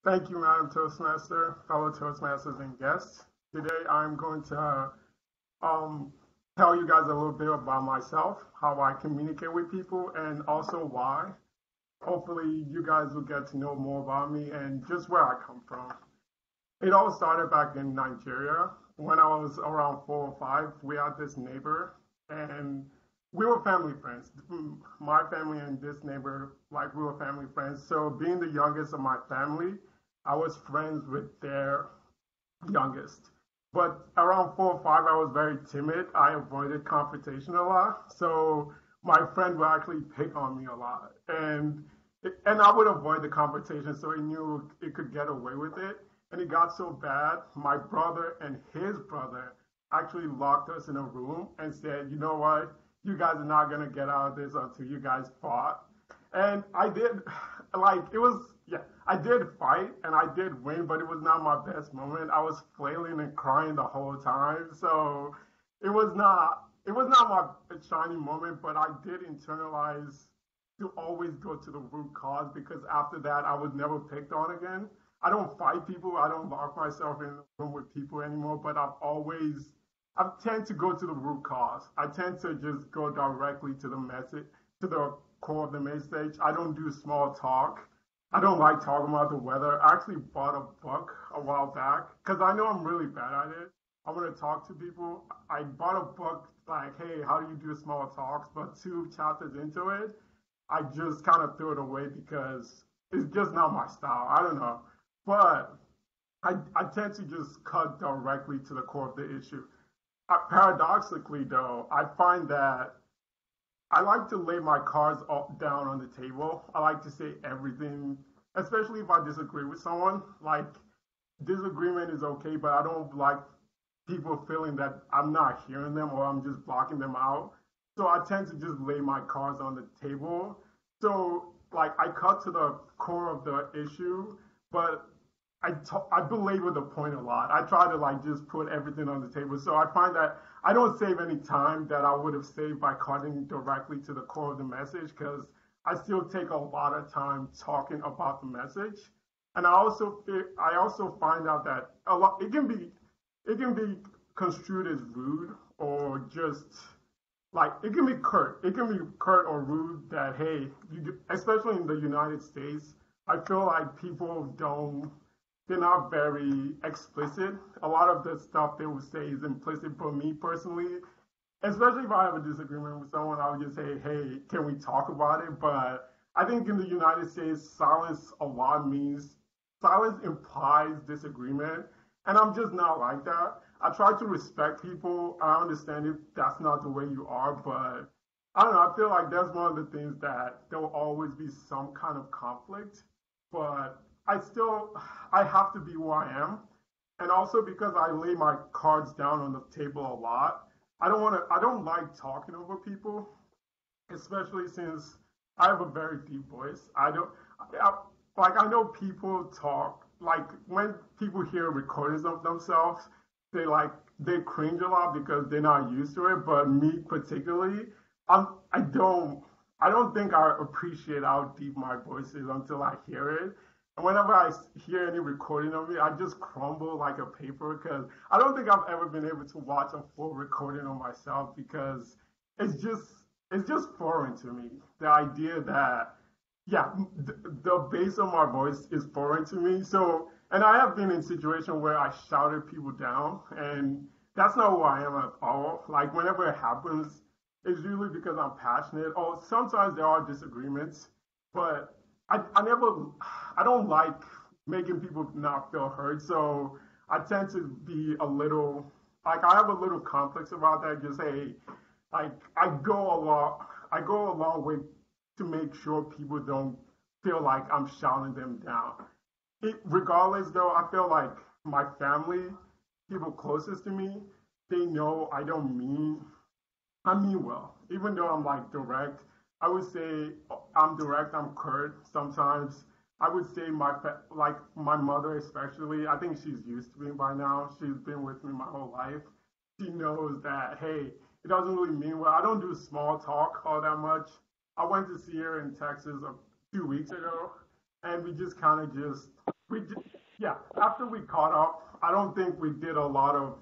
Thank you, Madam Toastmaster, fellow Toastmasters and guests. Today I'm going to um, tell you guys a little bit about myself, how I communicate with people, and also why. Hopefully, you guys will get to know more about me and just where I come from. It all started back in Nigeria. When I was around 4 or 5, we had this neighbor, and we were family friends. My family and this neighbor, like we were family friends. So, being the youngest of my family, I was friends with their youngest. But around 4 or 5, I was very timid. I avoided confrontation a lot. So my friend would actually pick on me a lot, and I would avoid the confrontation. So he knew it could get away with it. And it got so bad, my brother and his brother actually locked us in a room and said, "You know what? You guys are not gonna get out of this until you guys fought." And I did, like, it was, yeah, I did fight and I did win, but it was not my best moment. I was flailing and crying the whole time. So it was not my shining moment, but I did internalize to always go to the root cause because after that, I was never picked on again. I don't fight people. I don't lock myself in a room with people anymore, but I tend to go to the root cause. I tend to just go directly to the message, to the core of the message. I don't do small talk. I don't like talking about the weather. I actually bought a book a while back because I know I'm really bad at it. I want to talk to people. I bought a book like, hey, how do you do small talks? But 2 chapters into it, I just kind of threw it away because it's just not my style. I don't know. But I tend to just cut directly to the core of the issue. Paradoxically, though, I find that I like to lay my cards down on the table. I like to say everything, especially if I disagree with someone. Like, disagreement is okay, but I don't like people feeling that I'm not hearing them or I'm just blocking them out. So I tend to just lay my cards on the table. So, like, I cut to the core of the issue, but I belabor the point a lot. I try to like just put everything on the table. So I find that I don't save any time that I would have saved by cutting directly to the core of the message because I still take a lot of time talking about the message. And I also find out that a lot it can be construed as rude or just like it can be curt or rude that hey, especially in the United States, I feel like people don't they're not very explicit. A lot of the stuff they would say is implicit. But me personally, especially if I have a disagreement with someone, I would just say, "Hey, can we talk about it?" But I think in the United States, silence implies disagreement, and I'm just not like that. I try to respect people. I understand if that's not the way you are, but I don't know. I feel like that's one of the things that there will always be some kind of conflict, but I have to be who I am, and also because I lay my cards down on the table a lot. I don't like talking over people, especially since I have a very deep voice. I, like I know people talk like when people hear recordings of themselves, they like they cringe a lot because they're not used to it. But me particularly, I don't think I appreciate how deep my voice is until I hear it. And whenever I hear any recording of me, I just crumble like a paper because I don't think I've ever been able to watch a full recording of myself because it's just it's just foreign to me. The idea that yeah, the bass of my voice is foreign to me. So, and I have been in situations where I shouted people down, and that's not who I am at all. Like whenever it happens, it's usually because I'm passionate. Or sometimes there are disagreements, but I never, I don't like making people not feel heard. So I tend to be a little, like I have a little complex about that. Just say, like I go a long way to make sure people don't feel like I'm shouting them down. Regardless, though, I feel like my family, people closest to me, they know I mean well. Even though I'm like direct, I would say I'm direct. I'm curt. Sometimes I would say like my mother especially. I think she's used to me by now. She's been with me my whole life. She knows that hey, it doesn't really mean well. I don't do small talk all that much. I went to see her in Texas a few weeks ago, and we just kind of just we did, yeah, after we caught up, I don't think we did a lot of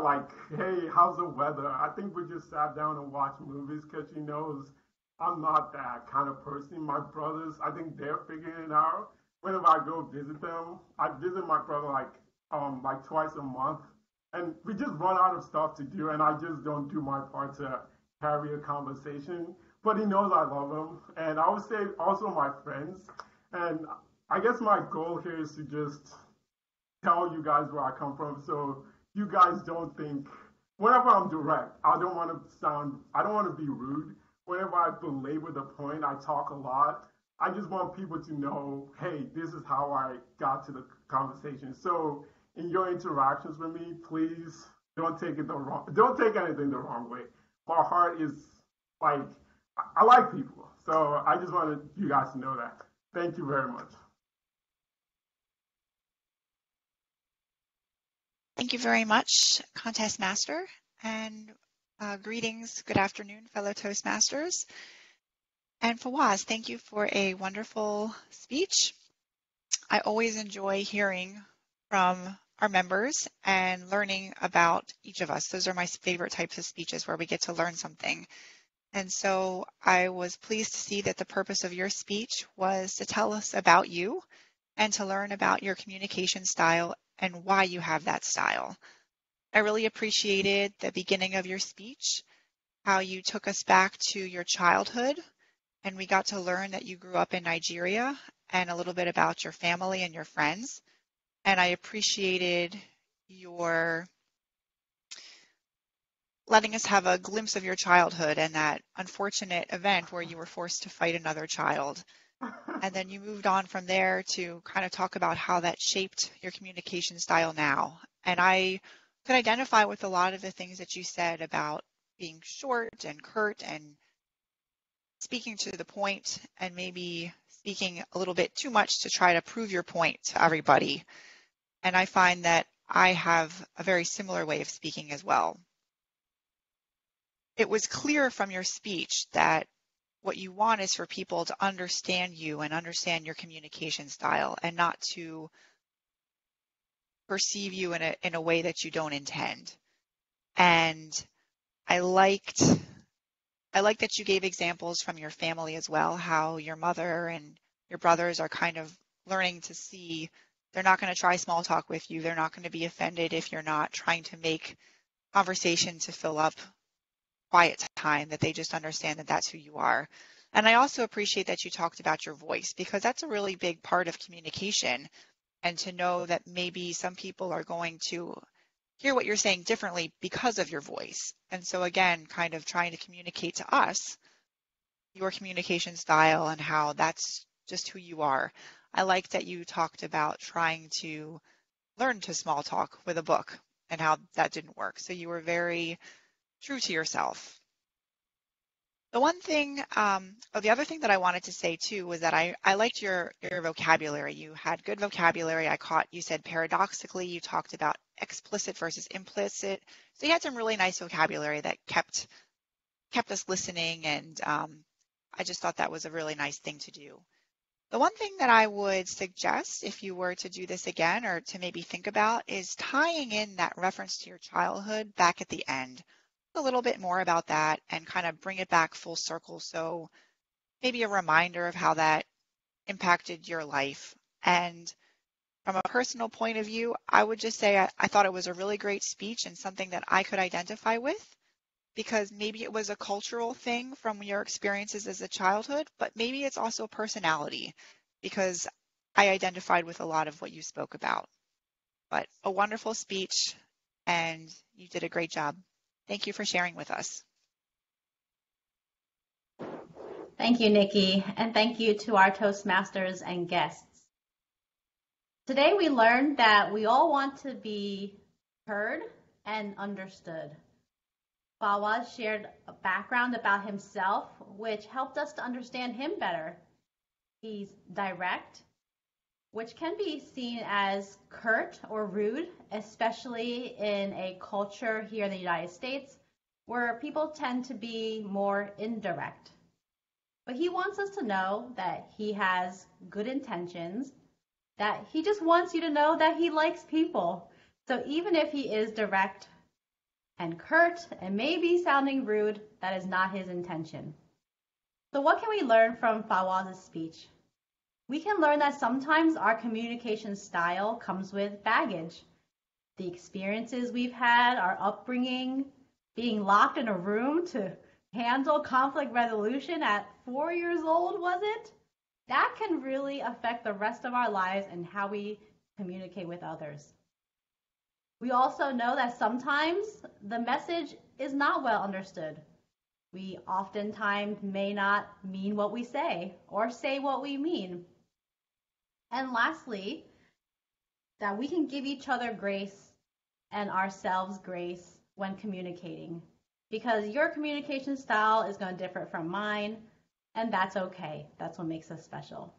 like, hey, how's the weather? I think we just sat down and watched movies because she knows I'm not that kind of person. My brothers, I think they're figuring it out. Whenever I go visit them, I visit my brother like twice a month, and we just run out of stuff to do, and I just don't do my part to carry a conversation. But he knows I love him, and I would say also my friends, and I guess my goal here is to just tell you guys where I come from, so you guys don't think. Whenever I'm direct, I don't want to be rude. Whenever I belabor the point, I talk a lot. I just want people to know, hey, this is how I got to the conversation. So in your interactions with me, please don't take anything the wrong way. My heart is like, I like people. So I just wanted you guys to know that. Thank you very much. Thank you very much, Contest Master, and greetings, good afternoon, fellow Toastmasters. And Fawaz, thank you for a wonderful speech. I always enjoy hearing from our members and learning about each of us. Those are my favorite types of speeches where we get to learn something. And so I was pleased to see that the purpose of your speech was to tell us about you and to learn about your communication style and why you have that style. I really appreciated the beginning of your speech, how you took us back to your childhood, and we got to learn that you grew up in Nigeria and a little bit about your family and your friends. And I appreciated your letting us have a glimpse of your childhood and that unfortunate event where you were forced to fight another child. And then you moved on from there to kind of talk about how that shaped your communication style now. And I could identify with a lot of the things that you said about being short and curt and speaking to the point and maybe speaking a little bit too much to try to prove your point to everybody. And I find that I have a very similar way of speaking as well. It was clear from your speech that what you want is for people to understand you and understand your communication style and not to perceive you in a way that you don't intend. And I liked that you gave examples from your family as well, how your mother and your brothers are kind of learning to see they're not going to try small talk with you. They're not going to be offended if you're not trying to make conversation to fill up quiet time, that they just understand that that's who you are. And I also appreciate that you talked about your voice, because that's a really big part of communication, and to know that maybe some people are going to hear what you're saying differently because of your voice. And so again, kind of trying to communicate to us your communication style and how that's just who you are. I like that you talked about trying to learn to small talk with a book and how that didn't work. So you were very true to yourself. The other thing that I wanted to say too was that I liked your vocabulary. You had good vocabulary. You said paradoxically, you talked about explicit versus implicit. So you had some really nice vocabulary that kept us listening, and I just thought that was a really nice thing to do. The one thing that I would suggest if you were to do this again, or to maybe think about, is tying in that reference to your childhood back at the end. A little bit more about that and kind of bring it back full circle. So maybe a reminder of how that impacted your life. And from a personal point of view, I would just say I thought it was a really great speech and something that I could identify with, because maybe it was a cultural thing from your experiences as a childhood, but maybe it's also a personality, because I identified with a lot of what you spoke about. But a wonderful speech, and you did a great job. Thank you for sharing with us. Thank you, Nikki, and thank you to our Toastmasters and guests. Today we learned that we all want to be heard and understood. Fawaz shared a background about himself, which helped us to understand him better. He's direct, which can be seen as curt or rude, especially in a culture here in the United States where people tend to be more indirect. But he wants us to know that he has good intentions that he just wants you to know that he likes people. So even if he is direct and curt and maybe sounding rude, that is not his intention. So what can we learn from Fawaz's speech? We can learn that sometimes our communication style comes with baggage. The experiences we've had, our upbringing, being locked in a room to handle conflict resolution at 4 years old, was it? That can really affect the rest of our lives and how we communicate with others. We also know that sometimes the message is not well understood. We oftentimes may not mean what we say or say what we mean. And lastly, that we can give each other grace and ourselves grace when communicating, because your communication style is going to differ from mine, and that's okay. That's what makes us special.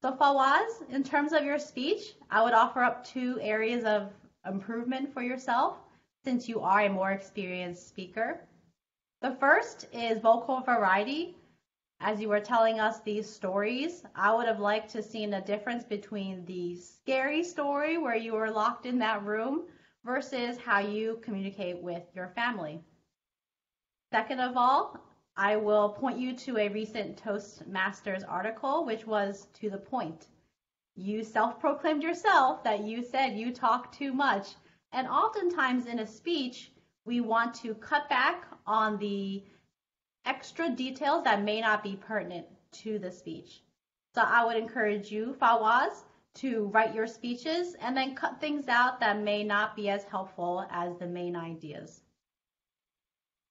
So Fawaz, in terms of your speech, I would offer up 2 areas of improvement for yourself since you are a more experienced speaker. The first is vocal variety. As you were telling us these stories, I would have liked to seen a difference between the scary story where you were locked in that room versus how you communicate with your family. Second of all, I will point you to a recent Toastmasters article, which was to the point. You self-proclaimed yourself that you said you talk too much. And oftentimes in a speech, we want to cut back on the extra details that may not be pertinent to the speech. So I would encourage you, Fawaz, to write your speeches and then cut things out that may not be as helpful as the main ideas.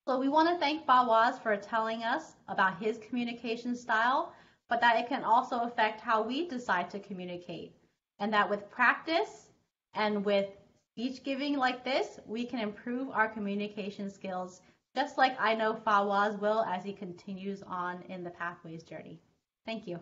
So we want to thank Fawaz for telling us about his communication style, but that it can also affect how we decide to communicate. And that with practice and with speech giving like this, we can improve our communication skills, just like I know Fawaz will as he continues on in the Pathways journey. Thank you.